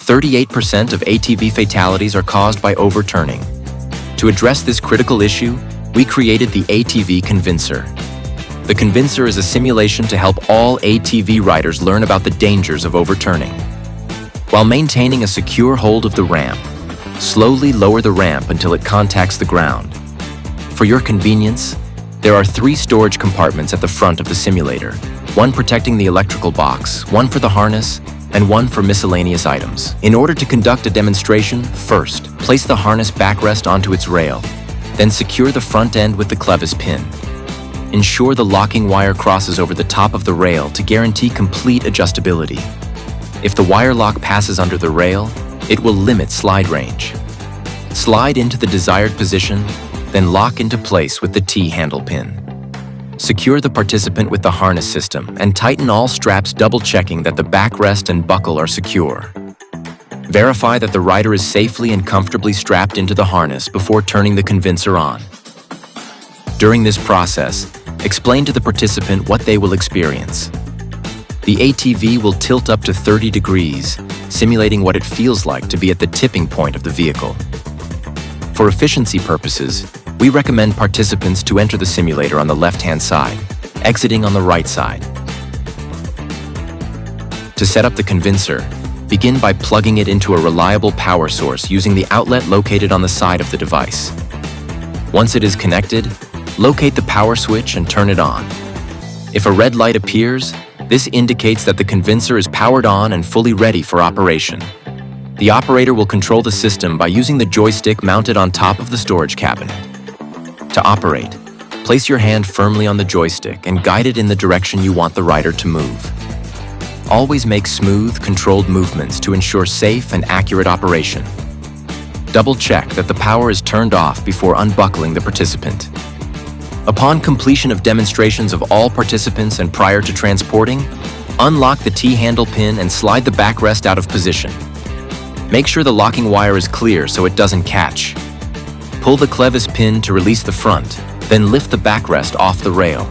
38% of ATV fatalities are caused by overturning. To address this critical issue, we created the ATV Convincer. The Convincer is a simulation to help all ATV riders learn about the dangers of overturning. While maintaining a secure hold of the ramp, slowly lower the ramp until it contacts the ground. For your convenience, there are 3 storage compartments at the front of the simulator, one protecting the electrical box, one for the harness, and one for miscellaneous items. In order to conduct a demonstration, first, place the harness backrest onto its rail, then secure the front end with the clevis pin. Ensure the locking wire crosses over the top of the rail to guarantee complete adjustability. If the wire lock passes under the rail, it will limit slide range. Slide into the desired position, then lock into place with the T-handle pin. Secure the participant with the harness system and tighten all straps, double-checking that the backrest and buckle are secure. Verify that the rider is safely and comfortably strapped into the harness before turning the Convincer on. During this process, explain to the participant what they will experience. The ATV will tilt up to 30 degrees, simulating what it feels like to be at the tipping point of the vehicle. For efficiency purposes, we recommend participants to enter the simulator on the left-hand side, exiting on the right side. To set up the Convincer, begin by plugging it into a reliable power source using the outlet located on the side of the device. Once it is connected, locate the power switch and turn it on. If a red light appears, this indicates that the Convincer is powered on and fully ready for operation. The operator will control the system by using the joystick mounted on top of the storage cabinet. To operate, place your hand firmly on the joystick and guide it in the direction you want the rider to move. Always make smooth, controlled movements to ensure safe and accurate operation. Double-check that the power is turned off before unbuckling the participant. Upon completion of demonstrations of all participants and prior to transporting, unlock the T-handle pin and slide the backrest out of position. Make sure the locking wire is clear so it doesn't catch. Pull the clevis pin to release the front, then lift the backrest off the rail.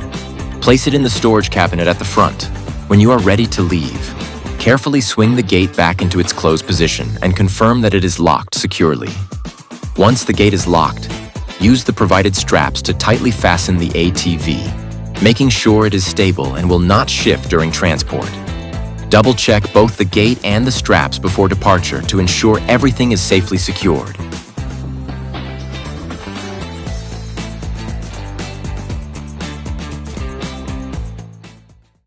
Place it in the storage cabinet at the front. When you are ready to leave, carefully swing the gate back into its closed position and confirm that it is locked securely. Once the gate is locked, use the provided straps to tightly fasten the ATV, making sure it is stable and will not shift during transport. Double-check both the gate and the straps before departure to ensure everything is safely secured.